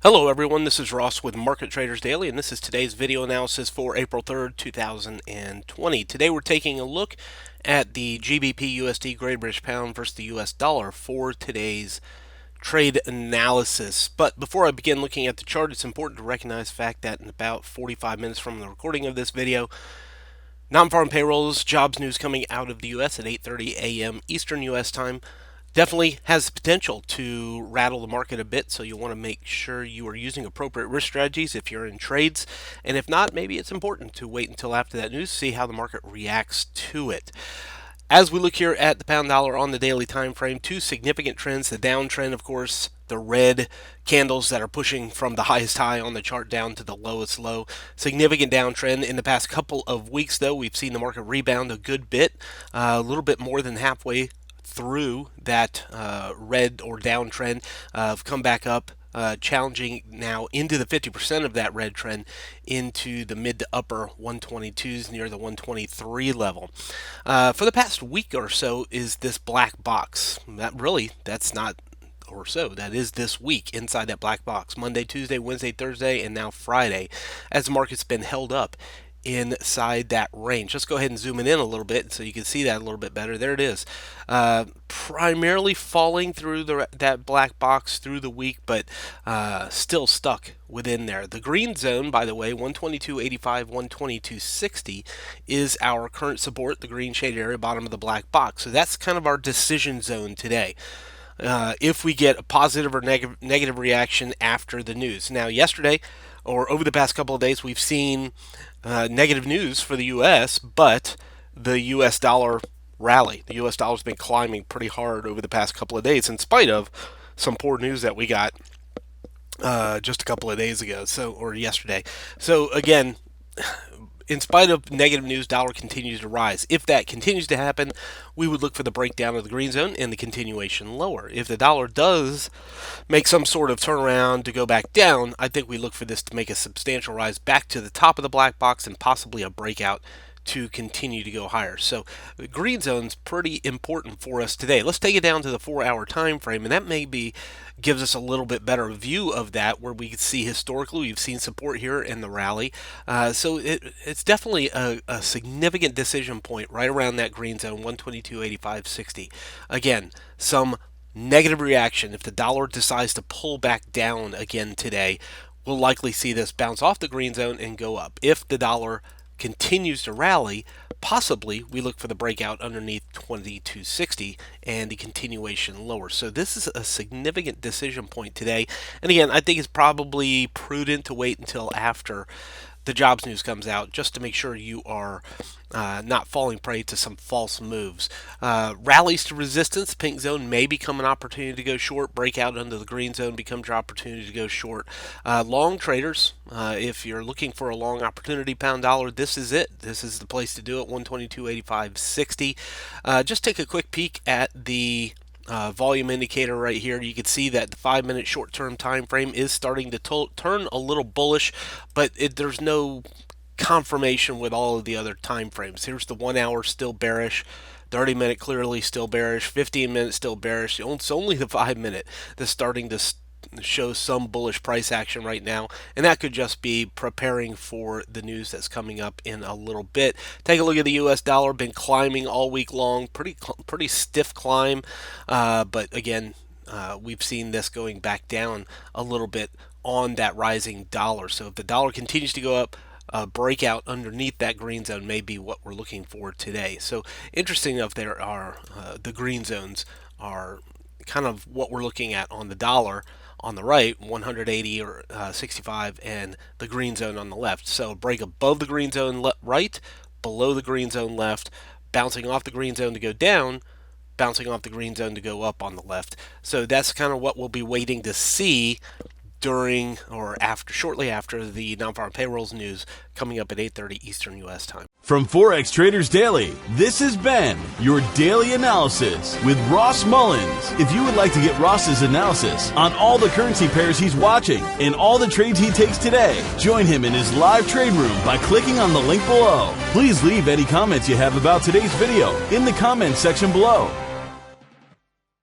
Hello everyone, this is Ross with Market Traders Daily, and this is today's video analysis for April 3rd, 2020. Today we're taking a look at the GBPUSD Great British Pound versus the US dollar for today's trade analysis. But before I begin looking at the chart, it's important to recognize the fact that in about 45 minutes from the recording of this video, non-farm payrolls, jobs news coming out of the US at 8:30 a.m. Eastern US time definitely has the potential to rattle the market a bit, so you want to make sure you are using appropriate risk strategies if you're in trades, and if not, maybe it's important to wait until after that news to see how the market reacts to it. As we look here at the pound dollar on the daily time frame, two significant trends. The downtrend, of course, the red candles that are pushing from the highest high on the chart down to the lowest low. Significant downtrend. In the past couple of weeks, though, we've seen the market rebound a good bit, a little bit more than halfway through that red or downtrend, have come back up, challenging now into the 50% of that red trend into the mid to upper 122s near the 123 level. For the past week or so is this black box. That's not or so. That is this week inside that black box. Monday, Tuesday, Wednesday, Thursday, and now Friday, as the market's been held up inside that range. Let's go ahead and zoom it in a little bit so you can see that a little bit better. There it is. Primarily falling through that black box through the week, but still stuck within there. The green zone, by the way, 122.85, 122.60 is our current support, the green shaded area, bottom of the black box. So that's kind of our decision zone today. If we get a positive or negative reaction after the news. Now, yesterday, or over the past couple of days, we've seen negative news for the U.S., but the U.S. dollar rally. The U.S. dollar's been climbing pretty hard over the past couple of days, in spite of some poor news that we got just a couple of days ago, or yesterday. So again, in spite of negative news, dollar continues to rise. If that continues to happen, we would look for the breakdown of the green zone and the continuation lower. If the dollar does make some sort of turnaround to go back down, I think we look for this to make a substantial rise back to the top of the black box and possibly a breakout to continue to go higher. So the green zone's pretty important for us today. Let's take it down to the 4-hour time frame, and that maybe gives us a little bit better view of that, where we can see historically we've seen support here in the rally. So it's definitely a significant decision point right around that green zone, 122.85.60. Again, some negative reaction. If the dollar decides to pull back down again today, we'll likely see this bounce off the green zone and go up. If the dollar continues to rally, possibly we look for the breakout underneath 22.60 and the continuation lower. So this is a significant decision point today. And again, I think it's probably prudent to wait until after the jobs news comes out, just to make sure you are not falling prey to some false moves. Rallies to resistance, pink zone may become an opportunity to go short. Breakout under the green zone becomes your opportunity to go short. Long traders, if you're looking for a long opportunity pound dollar, this is it. This is the place to do it, 122.85.60. Just take a quick peek at the volume indicator right here. You can see that the 5-minute short-term time frame is starting to turn a little bullish, but there's no confirmation with all of the other time frames. Here's the 1 hour still bearish, 30-minute clearly still bearish, 15-minute still bearish. It's only the 5-minute that's starting to show some bullish price action right now, and that could just be preparing for the news that's coming up in a little bit. Take a look at the US dollar. Been climbing all week long, pretty stiff climb, but again, we've seen this going back down a little bit on that rising dollar. So if the dollar continues to go up, breakout underneath that green zone may be what we're looking for today. So interesting enough, there are the green zones are kind of what we're looking at on the dollar on the right, 180 or 65, and the green zone on the left. So break above the green zone right, below the green zone left, bouncing off the green zone to go down, bouncing off the green zone to go up on the left. So that's kind of what we'll be waiting to see during or shortly after the non-farm payrolls news coming up at 8:30 Eastern U.S. time. From Forex Traders Daily, this has been your daily analysis with Ross Mullins. If you would like to get Ross's analysis on all the currency pairs he's watching and all the trades he takes today, join him in his live trade room by clicking on the link below. Please leave any comments you have about today's video in the comments section below.